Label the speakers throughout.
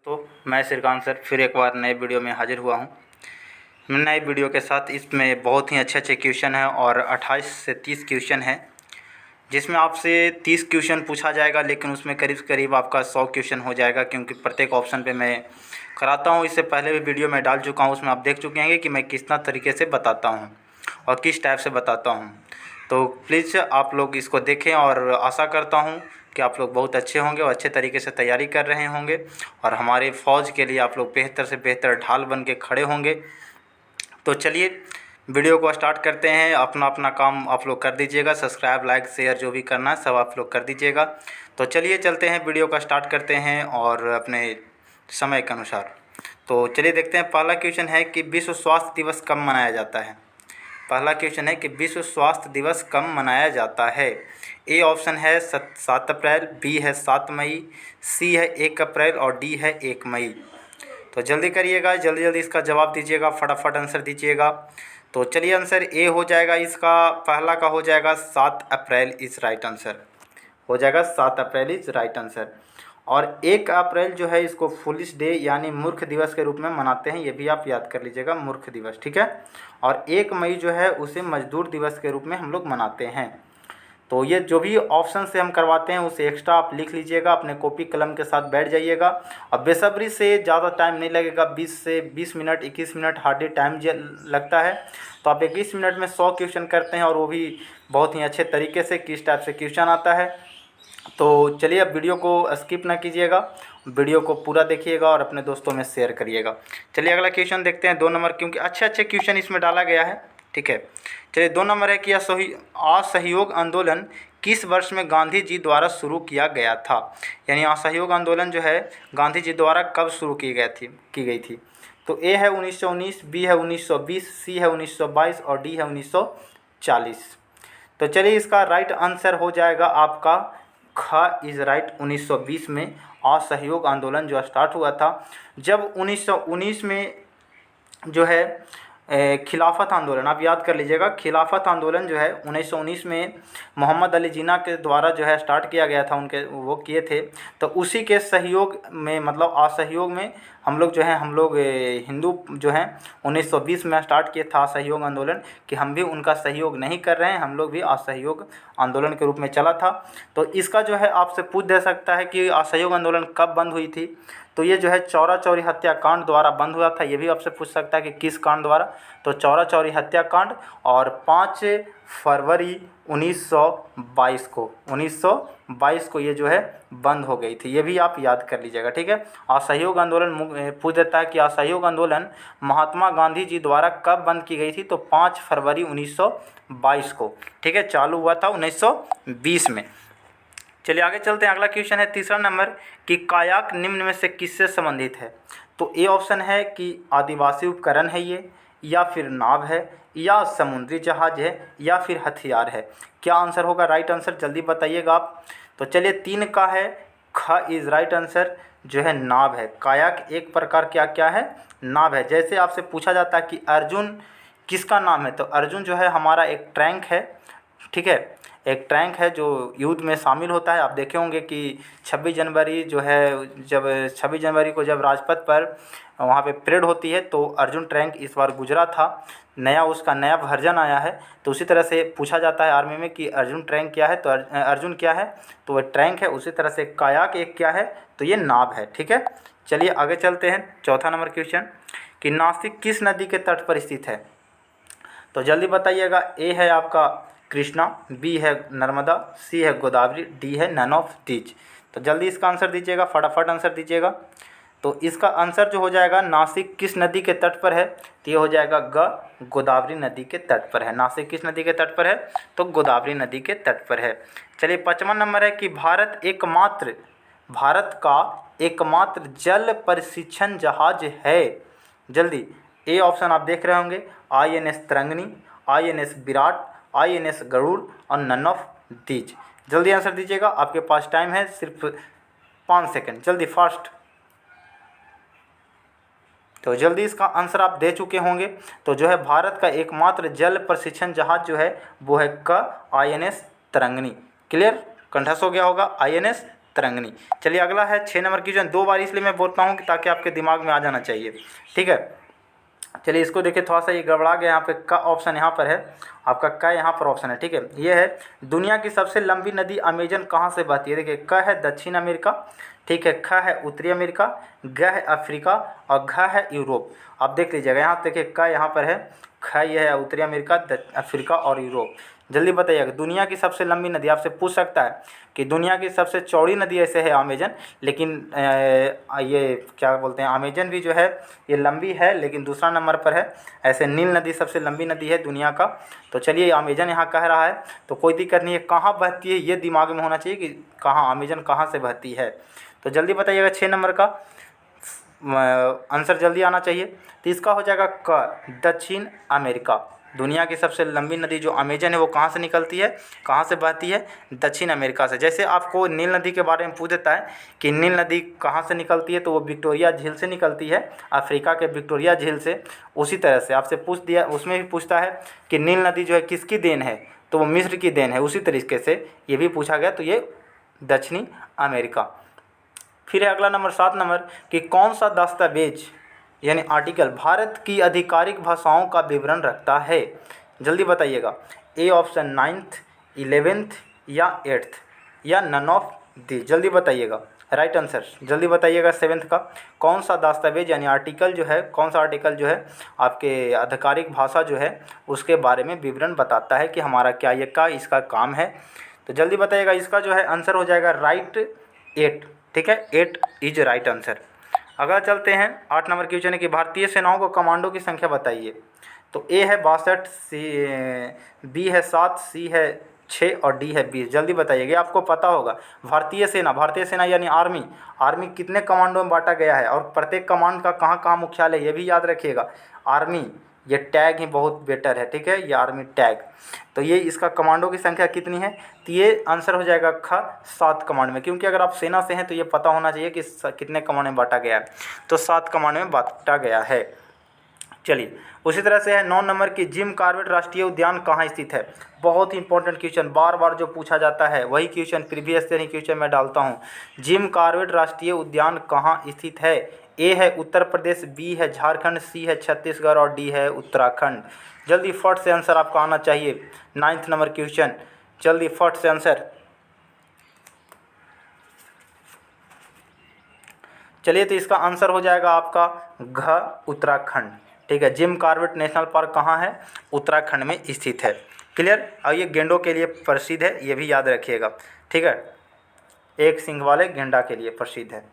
Speaker 1: तो मैं श्रीकांत सर फिर एक बार नए वीडियो में हाजिर हुआ हूँ। नए वीडियो के साथ इसमें बहुत ही अच्छे अच्छे क्वेश्चन हैं और 28 से 30 क्वेश्चन हैं, जिसमें आपसे 30 क्वेश्चन पूछा जाएगा, लेकिन उसमें करीब करीब आपका 100 क्वेश्चन हो जाएगा, क्योंकि प्रत्येक ऑप्शन पे मैं कराता हूँ। इससे पहले भी वीडियो में डाल चुका हूँ, उसमें आप देख चुके हैं कि मैं किस तरीके से बताता हूँ और किस टाइप से बताता हूँ। तो प्लीज़ आप लोग इसको देखें और आशा करता हूँ कि आप लोग बहुत अच्छे होंगे और अच्छे तरीके से तैयारी कर रहे होंगे और हमारे फ़ौज के लिए आप लोग बेहतर से बेहतर ढाल बन के खड़े होंगे। तो चलिए वीडियो को स्टार्ट करते हैं। अपना अपना काम आप लोग कर दीजिएगा, सब्सक्राइब लाइक शेयर जो भी करना है सब आप लोग कर दीजिएगा। तो चलिए चलते हैं, वीडियो का स्टार्ट करते हैं और अपने समय के अनुसार। तो चलिए देखते हैं। पहला क्वेश्चन है कि विश्व स्वास्थ्य दिवस कब मनाया जाता है। पहला क्वेश्चन है कि विश्व स्वास्थ्य दिवस कब मनाया जाता है। ए ऑप्शन है 7 अप्रैल, बी है 7 मई, सी है 1 अप्रैल और डी है 1 मई। तो जल्दी करिएगा, जल्दी जल्दी इसका जवाब दीजिएगा, फटाफट आंसर दीजिएगा। तो चलिए आंसर ए हो जाएगा इसका, पहला का हो जाएगा 7 अप्रैल इज़ राइट आंसर, हो जाएगा 7 अप्रैल इज़ राइट आंसर। और 1 अप्रैल जो है इसको फुलिश डे यानी मूर्ख दिवस के रूप में मनाते हैं, ये भी आप याद कर लीजिएगा, मूर्ख दिवस, ठीक है। और 1 मई जो है उसे मजदूर दिवस के रूप में हम लोग मनाते हैं। तो ये जो भी ऑप्शन से हम करवाते हैं उसे एक्स्ट्रा आप लिख लीजिएगा, अपने कॉपी कलम के साथ बैठ जाइएगा और बेसब्री से, ज़्यादा टाइम नहीं लगेगा, 20 से 20 मिनट 21 मिनट हार्डली टाइम लगता है। तो आप 21 मिनट में 100 क्वेश्चन करते हैं और वो भी बहुत ही अच्छे तरीके से, किस टाइप से क्वेश्चन आता है। तो चलिए अब वीडियो को स्किप ना कीजिएगा, वीडियो को पूरा देखिएगा और अपने दोस्तों में शेयर करिएगा। चलिए अगला क्वेश्चन देखते हैं, 2 नंबर, क्योंकि अच्छे अच्छे क्वेश्चन इसमें डाला गया है, ठीक है। चलिए 2 नंबर है कि असहयोग आंदोलन किस वर्ष में गांधी जी द्वारा शुरू किया गया था। यानी असहयोग आंदोलन जो है गांधी जी द्वारा कब शुरू की गई थी। तो ए है 1919, बी है 1920, सी है 1922 और डी है 1940। तो चलिए इसका राइट आंसर हो जाएगा आपका ख इज़ राइट। 1920 में असहयोग आंदोलन जो स्टार्ट हुआ था, जब 1919 में जो है खिलाफत आंदोलन, आप याद कर लीजिएगा, खिलाफत आंदोलन जो है 1919 में मोहम्मद अली जिन्ना के द्वारा जो है स्टार्ट किया गया था, उनके वो किए थे। तो उसी के सहयोग में, मतलब असहयोग में हम लोग हिंदू जो हैं 1920 में स्टार्ट किए था असहयोग आंदोलन, कि हम भी उनका सहयोग नहीं कर रहे हैं, हम लोग भी असहयोग आंदोलन के रूप में चला था। तो इसका जो है आपसे पूछ दे सकता है कि असहयोग आंदोलन कब बंद हुई थी। तो ये जो है चौरा चौरी हत्याकांड द्वारा बंद हुआ था, ये भी आपसे पूछ सकता है कि किस कांड द्वारा। तो चौरा चौरी हत्याकांड, और 5 फरवरी 1922 को ये जो है बंद हो गई थी, ये भी आप याद कर लीजिएगा, ठीक है। असहयोग आंदोलन पूछ देता है कि असहयोग आंदोलन महात्मा गांधी जी द्वारा कब बंद की गई थी। तो 5 फरवरी 1922 को, ठीक है, चालू हुआ था 1920 में। चलिए आगे चलते हैं। अगला क्वेश्चन है 3रा नंबर कि कायाक निम्न में से किससे संबंधित है। तो ए ऑप्शन है कि आदिवासी उपकरण है ये, या फिर नाव है, या समुद्री जहाज है, या फिर हथियार है। क्या आंसर होगा राइट आंसर, जल्दी बताइएगा आप। तो चलिए 3 का है ख इज़ राइट आंसर, जो है नाव है। कायाक एक प्रकार क्या है, नाव है। जैसे आपसे पूछा जाता है कि अर्जुन किसका नाम है, तो अर्जुन जो है हमारा एक टैंक है, ठीक है, एक टैंक है जो युद्ध में शामिल होता है। आप देखे होंगे कि 26 जनवरी जो है, जब 26 जनवरी को जब राजपथ पर वहाँ पे परेड होती है, तो अर्जुन टैंक इस बार गुजरा था, उसका नया वर्जन आया है। तो उसी तरह से पूछा जाता है आर्मी में कि अर्जुन टैंक क्या है, तो अर्जुन क्या है, तो वह टैंक है। उसी तरह से कायाक एक क्या है, तो ये नाव है, ठीक है। चलिए आगे चलते हैं। 4था नंबर क्वेश्चन कि नासिक किस नदी के तट पर स्थित है। तो जल्दी बताइएगा। ए है आपका कृष्णा, बी है नर्मदा, सी है गोदावरी, डी है नन ऑफ दीज। तो जल्दी इसका आंसर दीजिएगा, फटाफट आंसर दीजिएगा। तो इसका आंसर जो हो जाएगा, नासिक किस नदी के तट पर है, तो ये हो जाएगा गोदावरी नदी के तट पर है। नासिक किस नदी के तट पर है, तो गोदावरी नदी के तट पर है। चलिए 5वां नंबर है कि भारत का एकमात्र जल प्रशिक्षण जहाज है। जल्दी, ए ऑप्शन आप देख रहे होंगे, INS Tarangini, INS Virat, INS Garuda और नन ऑफ दीज। जल्दी आंसर दीजिएगा, आपके पास टाइम है सिर्फ 5 सेकंड, जल्दी फास्ट। तो जल्दी इसका आंसर आप दे चुके होंगे। तो जो है भारत का एकमात्र जल प्रशिक्षण जहाज जो है वो है INS तरंगिणी। क्लियर, कंठस्थ हो गया होगा, INS तरंगिणी। चलिए अगला है 6 नंबर क्वेश्चन। 2 बार इसलिए मैं बोलता हूँ कि ताकि आपके दिमाग में आ जाना चाहिए, ठीक है। चलिए इसको देखिए, थोड़ा सा ये गड़बड़ा गया, यहाँ पे का ऑप्शन यहाँ पर है, आपका का यहाँ पर ऑप्शन है, ठीक है। ये है दुनिया की सबसे लंबी नदी अमेजन कहाँ से बहती है। देखिए क है दक्षिण अमेरिका, ठीक है, ख है उत्तरी अमेरिका, ग है अफ्रीका और घ है यूरोप। आप देख लीजिएगा, यहाँ देखिए क यहाँ पर है, ख ये है उत्तरी अमेरिका, अफ्रीका और यूरोप। जल्दी बताइएगा दुनिया की सबसे लंबी नदी। आपसे पूछ सकता है कि दुनिया की सबसे चौड़ी नदी ऐसे है अमेजन, लेकिन ये क्या बोलते हैं, अमेजन भी जो है ये लंबी है लेकिन दूसरा नंबर पर है। ऐसे नील नदी सबसे लंबी नदी है दुनिया का। तो चलिए अमेजन यहाँ कह रहा है तो कोई दिक्कत नहीं है। कहाँ बहती है ये दिमाग में होना चाहिए कि कहाँ अमेजन कहाँ से बहती है। तो जल्दी बताइएगा 6 नंबर का आंसर जल्दी आना चाहिए। तो इसका हो जाएगा क दक्षिण अमेरिका। दुनिया की सबसे लंबी नदी जो अमेजन है वो कहाँ से निकलती है, कहाँ से बहती है, दक्षिण अमेरिका से। जैसे आपको नील नदी के बारे में पूछ देता है कि नील नदी कहाँ से निकलती है, तो वो विक्टोरिया झील से निकलती है, अफ्रीका के विक्टोरिया झील से। उसी तरह से आपसे पूछ दिया, उसमें भी पूछता है कि नील नदी जो है किसकी देन है, तो वो मिस्र की देन है। उसी तरीके से ये भी पूछा गया, तो ये दक्षिणी अमेरिका। फिर है अगला नंबर 7 नंबर कि कौन सा दस्तावेज यानी आर्टिकल भारत की आधिकारिक भाषाओं का विवरण रखता है। जल्दी बताइएगा, ए ऑप्शन 9th 11th या 8th या नन ऑफ दी। जल्दी बताइएगा राइट आंसर, जल्दी बताइएगा 7th का। कौन सा दस्तावेज यानी आर्टिकल जो है, कौन सा आर्टिकल जो है आपके आधिकारिक भाषा जो है उसके बारे में विवरण बताता है कि हमारा क्या ये का इसका काम है। तो जल्दी बताइएगा, इसका जो है आंसर हो जाएगा राइट 8, ठीक है, 8 इज राइट आंसर। अगला चलते हैं 8 नंबर क्वेश्चन है कि भारतीय सेनाओं को कमांडो की संख्या बताइए। तो ए है 62, बी है 7, सी है 6 और डी है 20। जल्दी बताइएगा, आपको पता होगा भारतीय सेना यानी आर्मी कितने कमांडो में बांटा गया है और प्रत्येक कमांड का कहाँ कहाँ मुख्यालय है ये भी याद रखिएगा। आर्मी ये टैग ही बहुत बेटर है, ठीक है, ये आर्मी टैग। तो ये इसका कमांडो की संख्या कितनी है, तो ये आंसर हो जाएगा ख 7 कमांड में, क्योंकि अगर आप सेना से हैं तो ये पता होना चाहिए कि कितने कमांड में बांटा गया है। तो 7 कमांड में बांटा गया है। चलिए उसी तरह से है 9 नंबर की जिम कॉर्बेट राष्ट्रीय उद्यान कहाँ स्थित है। बहुत ही इंपॉर्टेंट क्वेश्चन, बार बार जो पूछा जाता है वही क्वेश्चन प्रीवियस ईयर क्वेश्चन मैं डालता हूँ। जिम कॉर्बेट राष्ट्रीय उद्यान कहाँ स्थित है। ए है उत्तर प्रदेश, बी है झारखंड, सी है छत्तीसगढ़ और डी है उत्तराखंड। जल्दी फट से आंसर आपका आना चाहिए। 9th नंबर क्वेश्चन, जल्दी फट से आंसर। चलिए तो इसका आंसर हो जाएगा आपका घ उत्तराखंड, ठीक है। जिम कॉर्बेट नेशनल पार्क कहाँ है, उत्तराखंड में स्थित है। क्लियर। और ये गेंडों के लिए प्रसिद्ध है, ये भी याद रखिएगा, ठीक है, एक सिंग वाले गेंडा के लिए प्रसिद्ध है।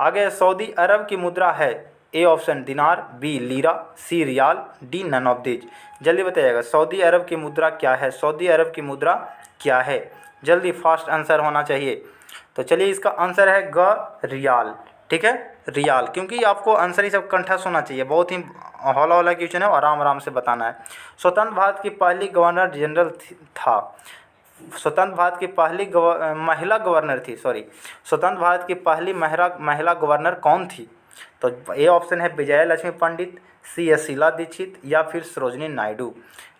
Speaker 1: आगे सऊदी अरब की मुद्रा है। A option dinar, B lira, C riyal, D none of these. जल्दी बताइएगा सऊदी अरब की मुद्रा क्या है, सऊदी अरब की मुद्रा क्या है। जल्दी फास्ट आंसर होना चाहिए। तो चलिए इसका आंसर है ग रियाल, ठीक है, रियाल। क्योंकि आपको आंसर ही सब कंठस्थ होना चाहिए, बहुत ही हौला हौला क्वेश्चन है और आराम आराम से बताना है। स्वतंत्र भारत की पहली गवर्नर जनरल था, स्वतंत्र भारत की पहली महिला गवर्नर थी, स्वतंत्र भारत की पहली महिला गवर्नर कौन थी। तो ए ऑप्शन है विजया लक्ष्मी पंडित, सी है शीला दीक्षित या फिर Sarojini Naidu,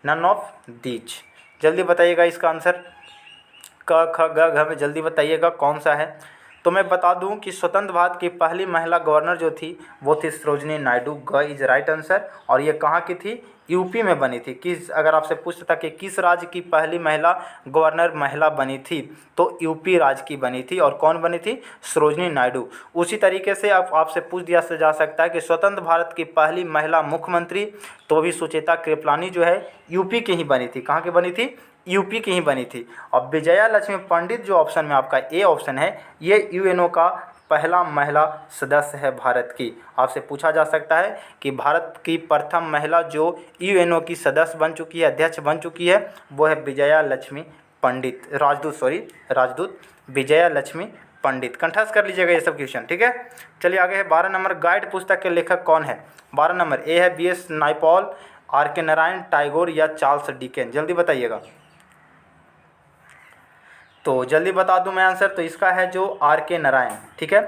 Speaker 1: none of these. जल्दी बताइएगा इसका आंसर क ख ग घ में, जल्दी बताइएगा कौन सा है। तो मैं बता दूं कि स्वतंत्र भारत की पहली महिला गवर्नर जो थी वो थी सरोजिनी नायडू, ग इज राइट आंसर। और ये कहाँ की थी, यूपी में बनी थी। किस, अगर आपसे पूछता था कि किस राज्य की पहली महिला गवर्नर महिला बनी थी, तो यूपी राज्य की बनी थी। और कौन बनी थी, सरोजिनी नायडू। उसी तरीके से आपसे पूछ दिया जा सकता है कि स्वतंत्र भारत की पहली महिला मुख्यमंत्री, तो भी सुचेता कृपलानी जो है यूपी की ही बनी थी। कहाँ की बनी थी, यूपी की ही बनी थी। और विजया लक्ष्मी पंडित जो ऑप्शन में आपका ए ऑप्शन है, ये यूएनओ का पहला महिला सदस्य है भारत की। आपसे पूछा जा सकता है कि भारत की प्रथम महिला जो यूएनओ की सदस्य बन चुकी है, अध्यक्ष बन चुकी है, वो है विजया लक्ष्मी पंडित, राजदूत विजया लक्ष्मी पंडित। कंठस्थ कर लीजिएगा ये सब क्वेश्चन, ठीक है। चलिए आगे है 12 नंबर, गाइड पुस्तक के लेखक कौन है। 12 नंबर ए है बी.एस. नायपॉल, आर.के. नारायण, टैगोर या चार्ल्स डिकेन। जल्दी बताइएगा। तो जल्दी बता दूं मैं आंसर, तो इसका है जो आर.के. नारायण, ठीक है।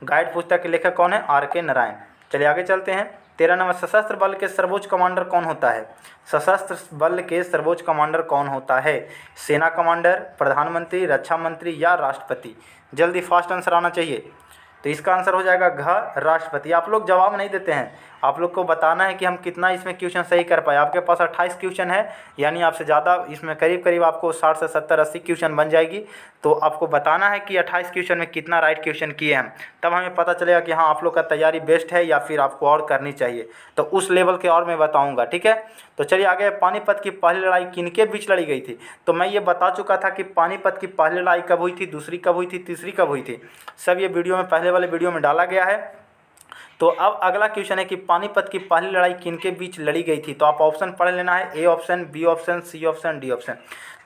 Speaker 1: गाइड पुस्तक के लेखक कौन है, आर.के. नारायण। चलिए आगे चलते हैं। 13 नंबर, सशस्त्र बल के सर्वोच्च कमांडर कौन होता है। सशस्त्र बल के सर्वोच्च कमांडर कौन होता है। सेना कमांडर, प्रधानमंत्री, रक्षा मंत्री या राष्ट्रपति। जल्दी फास्ट आंसर आना चाहिए। तो इसका आंसर हो जाएगा घ राष्ट्रपति। आप लोग जवाब नहीं देते हैं, आप लोग को बताना है कि हम कितना इसमें क्वेश्चन सही कर पाए। आपके पास 28 क्वेश्चन है, यानी आपसे ज़्यादा इसमें करीब करीब आपको 60 से 70 80 क्वेश्चन बन जाएगी। तो आपको बताना है कि 28 क्वेश्चन में कितना राइट क्वेश्चन किए हम, तब हमें पता चलेगा कि हाँ आप लोग का तैयारी बेस्ट है या फिर आपको और करनी चाहिए। तो उस लेवल के और मैं बताऊँगा, ठीक है। तो चलिए आगे, पानीपत की पहली लड़ाई किनके बीच लड़ी गई थी। तो मैं ये बता चुका था कि पानीपत की पहली लड़ाई कब हुई थी, दूसरी कब हुई थी, तीसरी कब हुई थी, सब ये वीडियो में पहले वाले वीडियो में डाला गया है। तो अब अगला क्वेश्चन है कि पानीपत की पहली लड़ाई किनके बीच लड़ी गई थी। तो आप ऑप्शन पढ़ लेना है, A option, B option, C option, D option.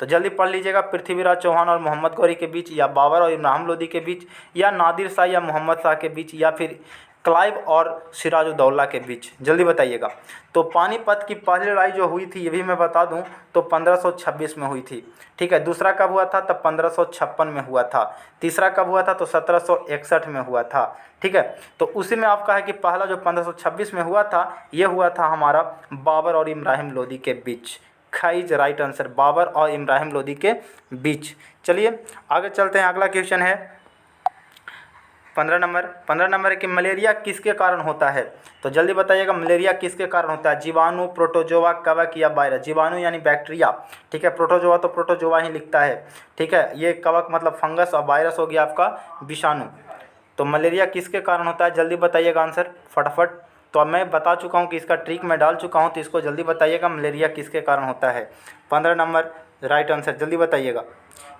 Speaker 1: तो जल्दी पढ़ लीजिएगा, पृथ्वीराज चौहान और मोहम्मद गौरी के बीच, या बाबर और इब्राहिम लोदी के बीच, या नादिर शाह या मोहम्मद शाह के बीच, या फिर क्लाइव और सिराजुद्दौला के बीच। जल्दी बताइएगा। तो पानीपत की पहली लड़ाई जो हुई थी, ये भी मैं बता दूं, तो 1526 में हुई थी, ठीक है। दूसरा कब हुआ था, तब 1556 में हुआ था। तीसरा कब हुआ था, तो 1761 में हुआ था, ठीक है। तो उसी में आपका है कि पहला जो 1526 में हुआ था, ये हुआ था हमारा बाबर और इब्राहिम लोदी के बीच। ख इज राइट आंसर, बाबर और इब्राहिम लोदी के बीच। चलिए आगे चलते हैं, अगला क्वेश्चन है 15 नंबर है कि मलेरिया किसके कारण होता है। तो जल्दी बताइएगा, मलेरिया किसके कारण होता है। जीवाणु, प्रोटोजोआ, कवक या वायरस। जीवाणु यानी बैक्टीरिया, ठीक है। प्रोटोजोआ तो प्रोटोजोआ ही लिखता है, ठीक है। ये कवक मतलब फंगस, और वायरस हो गया आपका विषाणु। तो मलेरिया किसके कारण होता है, जल्दी बताइएगा आंसर फटाफट। तो अब मैं बता चुका हूँ कि इसका ट्रिक मैं डाल चुका हूँ, तो इसको जल्दी बताइएगा, मलेरिया किसके कारण होता है। 15 नंबर राइट आंसर, जल्दी बताइएगा।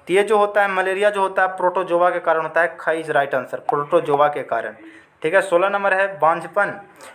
Speaker 1: तो ये जो होता है मलेरिया जो होता है प्रोटोजोआ के कारण होता है। ख इज राइट आंसर, प्रोटोजोआ के कारण, ठीक है। 16 नंबर है बांझपन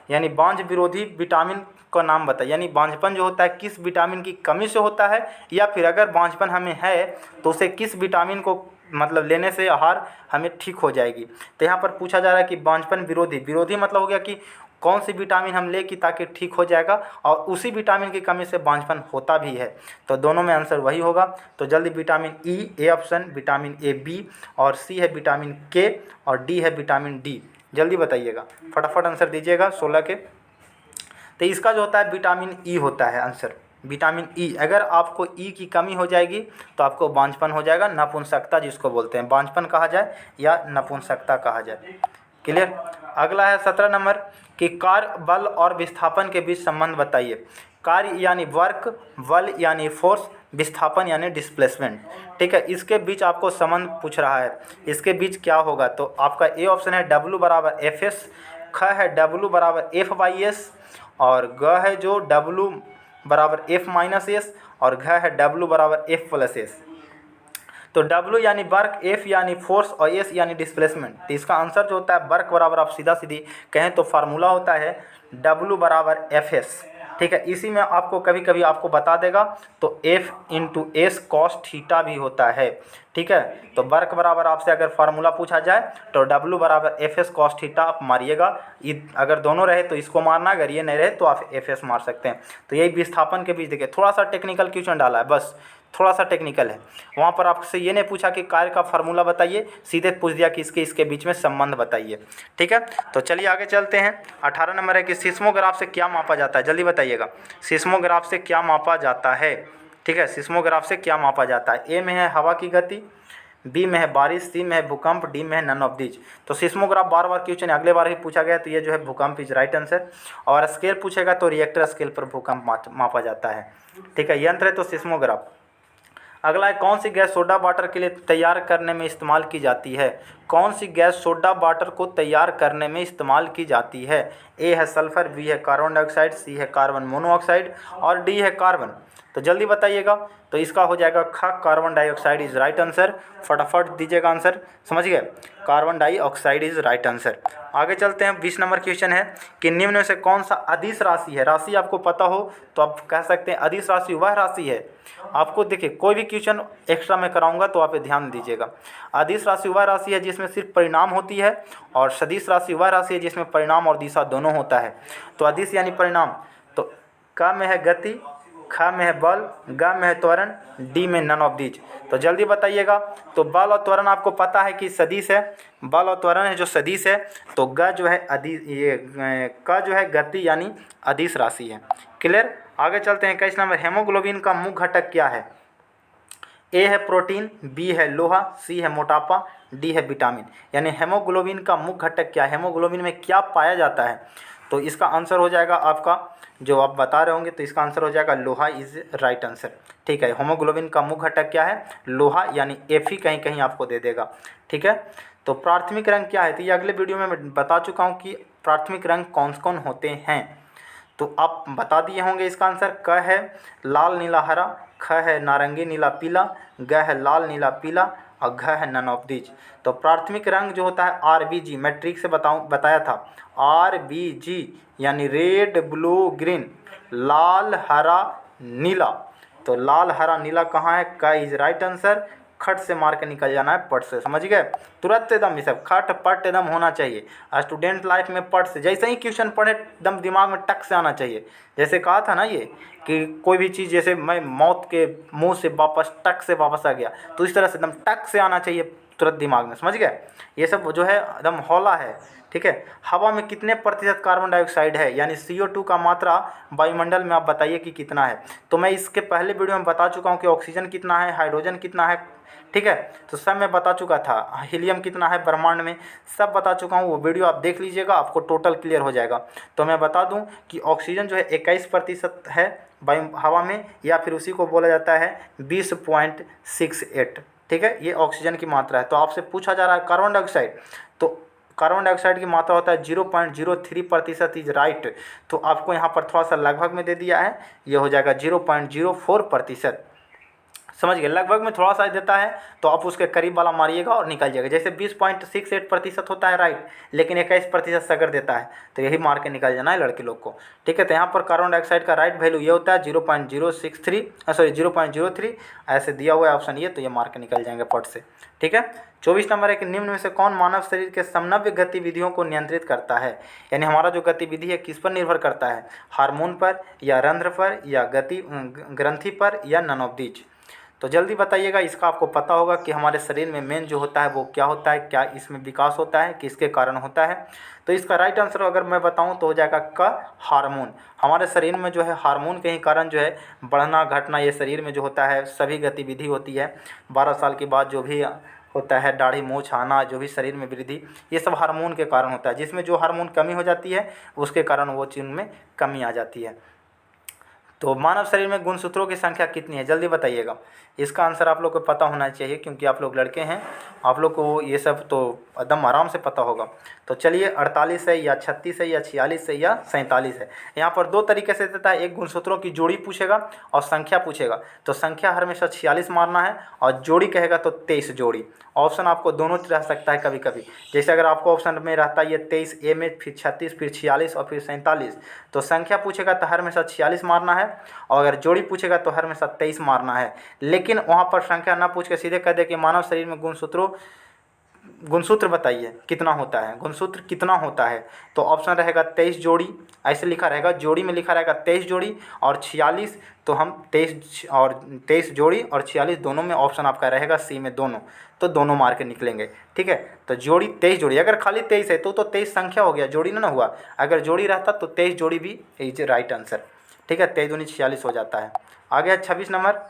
Speaker 1: यानी बांझ विरोधी विटामिन का नाम बताइए। यानी बांझपन जो होता है किस विटामिन की कमी से होता है, या फिर अगर बांझपन हमें है तो उसे किस विटामिन को मतलब लेने से आहार हमें ठीक हो जाएगी। तो यहाँ पर पूछा जा रहा है कि बांझपन विरोधी, विरोधी मतलब हो गया कि कौन सी विटामिन हम ले कि ताकि ठीक हो जाएगा, और उसी विटामिन की कमी से बांझपन होता भी है। तो दोनों में आंसर वही होगा। तो जल्दी vitamin E A option, vitamin A B, और सी है विटामिन के, और डी है विटामिन डी। जल्दी बताइएगा, फटाफट आंसर दीजिएगा 16 के। तो इसका जो होता है विटामिन ई होता है आंसर, विटामिन ई। अगर आपको ई की कमी हो जाएगी तो आपको बांझपन हो जाएगा, नपुंसकता जिसको बोलते हैं, बांझपन कहा जाए या नपुंसकता कहा जाए। क्लियर। अगला है 17 नंबर कि कार्य, बल और विस्थापन के बीच संबंध बताइए। कार्य यानी वर्क, बल यानी फोर्स, विस्थापन यानी डिस्प्लेसमेंट, ठीक है। इसके बीच आपको संबंध पूछ रहा है, इसके बीच क्या होगा। तो आपका ए ऑप्शन है W बराबर एफ एस, ख है W बराबर एफ बाई एस, और ग है जो W बराबर एफ माइनस एस, और घ है W बराबर एफ प्लस एस। तो W यानी वर्क, F यानी फोर्स, और S यानी डिस्प्लेसमेंट। तो इसका आंसर जो होता है वर्क बराबर, आप सीधा सीधी कहें तो फार्मूला होता है W बराबर FS, ठीक है। इसी में आपको कभी कभी आपको बता देगा तो F into S cos theta भी होता है, ठीक है। तो वर्क बराबर आपसे अगर फार्मूला पूछा जाए तो W बराबर FS कॉस थीटा आप मारिएगा। अगर दोनों रहे तो इसको मारना, अगर ये नहीं रहे तो आप FS मार सकते हैं। तो यही विस्थापन के बीच, देखिए थोड़ा सा टेक्निकल क्वेश्चन डाला है, बस थोड़ा सा टेक्निकल है। वहाँ पर आपसे ये नहीं पूछा कि कार्य का फार्मूला बताइए, सीधे पूछ दिया कि इसके बीच में संबंध बताइए, ठीक है। तो चलिए आगे चलते हैं। 18 नंबर है कि सिस्मोग्राफ से क्या मापा जाता है, जल्दी बताइएगा। सिस्मोग्राफ से क्या मापा जाता है, ठीक है। सिस्मोग्राफ से क्या मापा जाता है। ए में है हवा की गति, बी में है बारिश, सी में है भूकंप, डी में है नन ऑफ दीज। तो सिस्मोग्राफ बार बार क्वेश्चन अगले बार ही पूछा गया, तो ये जो है भूकंप इज राइट आंसर। और स्केल पूछेगा तो रिएक्टर स्केल पर भूकंप मापा जाता है, ठीक है। यंत्र है तो सिस्मोग्राफ। अगला है कौन सी गैस सोडा वाटर के लिए तैयार करने में इस्तेमाल की जाती है। कौन सी गैस सोडा वाटर को तैयार करने में इस्तेमाल की जाती है। ए है सल्फर, बी है कार्बन डाइऑक्साइड, सी है कार्बन मोनोऑक्साइड, और डी है कार्बन। तो जल्दी बताइएगा। तो इसका हो जाएगा ख, carbon dioxide is right answer. फटाफट दीजिएगा आंसर, समझ गए, carbon dioxide is right answer. आगे चलते हैं। 20 नंबर क्वेश्चन है कि निम्न में से कौन सा अदिश राशि है। राशि आपको पता हो तो आप कह सकते हैं अदिश राशि वह राशि है। आपको देखिए कोई भी क्वेश्चन एक्स्ट्रा मैं कराऊंगा तो आप ध्यान दीजिएगा। अदिश राशि वह राशि है जिसमें सिर्फ परिणाम होती है, और सदिश राशि वह राशि है जिसमें परिणाम और दिशा दोनों होता है। तो अदिश यानी परिणाम। तो क में है गति, ख में है बल, ग में है त्वरण, डी में नन ऑफ दीज। तो जल्दी बताइएगा। तो बल और त्वरण आपको पता है कि सदिश है, बल और त्वरण है जो सदिश है। तो ग जो है क जो है गति यानी अदिश राशि है। क्लियर। आगे चलते हैं। 21 नंबर, हेमोग्लोबिन का मुख्य घटक क्या है। ए है प्रोटीन, बी है लोहा, सी है मोटापा, डी है विटामिन। यानी हेमोग्लोबिन का मुख्य घटक क्या है, हेमोग्लोबिन में क्या पाया जाता है। तो इसका आंसर हो जाएगा आपका, जो आप बता रहे होंगे तो इसका आंसर हो जाएगा लोहा इज राइट आंसर। ठीक है, हेमोग्लोबिन का मुख्य घटक क्या है, लोहा, यानी एफ कहीं कहीं आपको दे देगा। ठीक है, तो प्राथमिक रंग क्या है, तो ये अगले वीडियो में मैं बता चुका हूँ कि प्राथमिक रंग कौन कौन होते हैं। तो आप बता दिए होंगे इसका आंसर। क है लाल नीला हरा, ख है नारंगी नीला पीला, ग है लाल नीला पीला और घ है नन ऑफ दीज। तो प्राथमिक रंग जो होता है RBG, मैं ट्रिक से बताया था, RBG यानी रेड ब्लू ग्रीन, लाल हरा नीला। तो लाल हरा नीला कहाँ है, का इज राइट आंसर। खट से मार के निकल जाना है, पट से, समझ गए। तुरंत एकदम ये सब खट पट एकदम होना चाहिए। स्टूडेंट लाइफ में पट से जैसे ही क्वेश्चन पढ़े एकदम दिमाग में टक से आना चाहिए। जैसे कहा था ना ये कि कोई भी चीज़, जैसे मैं मौत के मुंह से वापस टक से वापस आ गया, तो इस तरह से एकदम टक से आना चाहिए तुरंत दिमाग में, समझ गए। ये सब जो है एकदम हौला है। ठीक है, हवा में कितने प्रतिशत कार्बन डाइऑक्साइड है, यानी CO2 का मात्रा वायुमंडल में आप बताइए कि कितना है। तो मैं इसके पहले वीडियो में बता चुका हूँ कि ऑक्सीजन कितना है, हाइड्रोजन कितना है। ठीक है, तो सब मैं बता चुका था, हीलियम कितना है ब्रह्मांड में, सब बता चुका हूँ। वो वीडियो आप देख लीजिएगा, आपको टोटल क्लियर हो जाएगा। तो मैं बता दूँ कि ऑक्सीजन जो है 21% है वायु हवा में, या फिर उसी को बोला जाता है 20.68। ठीक है, ये ऑक्सीजन की मात्रा है। तो आपसे पूछा जा रहा है कार्बन डाइऑक्साइड, तो कार्बन डाइऑक्साइड की मात्रा होता है 0.03% इज राइट। तो आपको यहाँ पर थोड़ा सा लगभग में दे दिया है, ये हो जाएगा 0.04%। समझ गए, लगभग में थोड़ा सा देता है तो आप उसके करीब वाला मारिएगा और निकल जाएगा। जैसे 20.68% होता है राइट, लेकिन 21% सगर देता है, तो यही मार के निकल जाना है लड़के लोग को। ठीक है, तो यहाँ पर कार्बन डाइऑक्साइड का राइट वैल्यू ये होता है 0.03, ऐसे दिया हुआ है ऑप्शन ये, तो ये मार के निकल जाएंगे पट से। ठीक है, 24 नंबर है कि निम्न में से कौन मानव शरीर के समन्वय गतिविधियों को नियंत्रित करता है। यानी हमारा जो गतिविधि है किस पर निर्भर करता है, हार्मोन पर या रंध्र पर या ग्रंथि पर या नन ऑफ दीज। तो जल्दी बताइएगा, इसका आपको पता होगा कि हमारे शरीर में मेन जो होता है वो क्या होता है, क्या इसमें विकास होता है, किसके कारण होता है। तो इसका राइट आंसर अगर मैं बताऊं तो हो जाएगा क, हार्मोन। हमारे शरीर में जो है हार्मोन के ही कारण जो है बढ़ना घटना, ये शरीर में जो होता है सभी गतिविधि होती है। 12 साल के बाद जो भी होता है, दाढ़ी मूछ आना, जो भी शरीर में वृद्धि, ये सब हार्मोन के कारण होता है। जिसमें जो हार्मोन कमी हो जाती है उसके कारण वो चीज़ में कमी आ जाती है। तो मानव शरीर में गुणसूत्रों की संख्या कितनी है, जल्दी बताइएगा। इसका आंसर आप लोग को पता होना चाहिए, क्योंकि आप लोग लड़के हैं, आप लोग को ये सब तो एकदम आराम से पता होगा। तो चलिए 48 है या 36 है या 46 है या 47 है। यहाँ पर दो तरीके से देता है, एक गुणसूत्रों की जोड़ी पूछेगा और संख्या पूछेगा। तो संख्या हमेशा 46 मारना है और जोड़ी कहेगा तो 23 जोड़ी। ऑप्शन आपको दोनों रह सकता है कभी कभी। जैसे अगर आपको ऑप्शन में रहता है ये 23A में, फिर 36, फिर 46 और फिर 47, तो संख्या पूछेगा तो हर हमेशा 46 मारना है, और अगर जोड़ी पूछेगा तो हर हमेशा 23 मारना है। लेकिन वहाँ पर संख्या ना पूछ के सीधे कह दे कि मानव शरीर में गुणसूत्र बताइए कितना होता है, गुणसूत्र कितना होता है, तो ऑप्शन रहेगा 23 जोड़ी, ऐसे लिखा रहेगा, जोड़ी में लिखा रहेगा 23 जोड़ी और 46, तो हम 23 जोड़ी और 46 दोनों में ऑप्शन आपका रहेगा सी में दोनों, तो दोनों मार के निकलेंगे। ठीक है, तो जोड़ी 23 जोड़ी, अगर खाली 23 है तो 23 संख्या हो गया, जोड़ी ना हुआ। अगर जोड़ी रहता तो 23 जोड़ी भी इज राइट आंसर। ठीक है, 23 दूनी 46 हो जाता है। आगे है 26 नंबर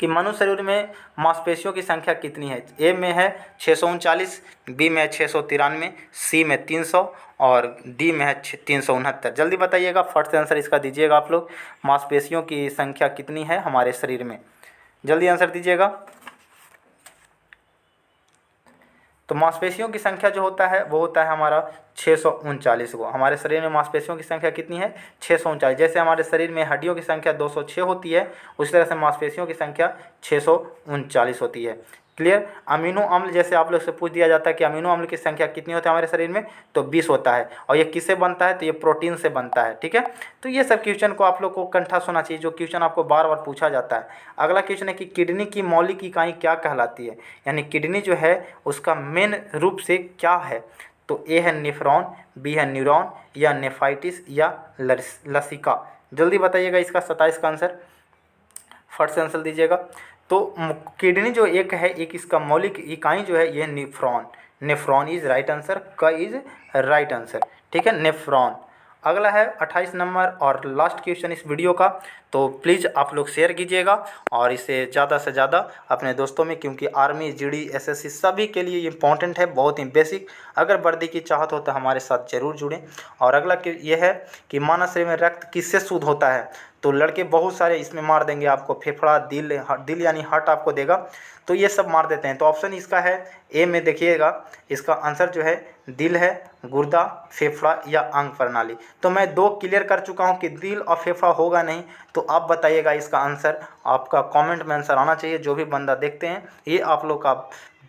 Speaker 1: कि मनुष्य शरीर में मांसपेशियों की संख्या कितनी है। ए में है 639, बी में है 693, सी में 300 और डी में है 369। जल्दी बताइएगा, फट से आंसर इसका दीजिएगा आप लोग। मांसपेशियों की संख्या कितनी है हमारे शरीर में, जल्दी आंसर दीजिएगा। तो मांसपेशियों की संख्या जो होता है वो होता है हमारा 639 को। हमारे शरीर में मांसपेशियों की संख्या कितनी है, 639। जैसे हमारे शरीर में हड्डियों की संख्या 206 होती है, उसी तरह से मांसपेशियों की संख्या 639 होती है। क्लियर। अमीनो अम्ल, जैसे आप लोग से पूछ दिया जाता है कि अमीनो अम्ल की संख्या कितनी होती है हमारे शरीर में, तो 20 होता है। और ये किससे बनता है, तो ये प्रोटीन से बनता है। ठीक है, तो ये सब क्वेश्चन को आप लोग को कंठस्थ होना चाहिए, जो क्वेश्चन आपको बार बार पूछा जाता है। अगला क्वेश्चन है कि किडनी की मौलिक इकाई क्या कहलाती है, यानी किडनी जो है उसका मेन रूप से क्या है। तो ए है नेफ्रॉन, बी है न्यूरॉन या नेफ्राइटिस या लसिका। जल्दी बताइएगा इसका 27 का आंसर, फट से आंसर दीजिएगा। तो किडनी जो एक है, एक इसका मौलिक इकाई जो है ये nephron, nephron is right answer, का इज राइट आंसर। ठीक है, नेफ्रॉन। अगला है 28 नंबर और लास्ट क्वेश्चन इस वीडियो का, तो प्लीज़ आप लोग शेयर कीजिएगा और इसे ज़्यादा से ज़्यादा अपने दोस्तों में, क्योंकि आर्मी, जीडी, एसएससी सभी के लिए इम्पॉर्टेंट है, बहुत ही बेसिक। अगर वर्दी की चाहत हो तो हमारे साथ ज़रूर जुड़ें। और अगला ये है कि मानव शरीर में रक्त किससे शुद्ध होता है, तो लड़के बहुत सारे इसमें मार देंगे आपको, फेफड़ा, दिल यानी हार्ट आपको देगा, तो ये सब मार देते हैं। तो ऑप्शन इसका है ए में देखिएगा, इसका आंसर जो है दिल है, गुर्दा, फेफड़ा या अंग प्रणाली। तो मैं 2 क्लियर कर चुका हूँ कि दिल और फेफड़ा होगा नहीं, तो आप बताइएगा इसका आंसर। आपका कमेंट में आंसर आना चाहिए, जो भी बंदा देखते हैं। ये आप लोग का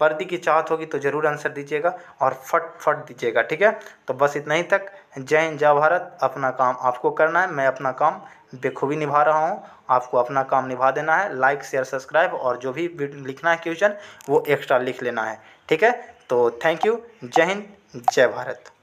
Speaker 1: वर्दी की चाहत होगी तो ज़रूर आंसर दीजिएगा और फट दीजिएगा, ठीक है। तो बस इतना ही तक। जय हिंद, जय भारत। अपना काम आपको करना है, मैं अपना काम बेखूबी निभा रहा हूँ, आपको अपना काम निभा देना है। लाइक, शेयर, सब्सक्राइब और जो भी लिखना है क्वेश्चन वो एक्स्ट्रा लिख लेना है, ठीक है। तो थैंक यू। जय हिंद, जय भारत।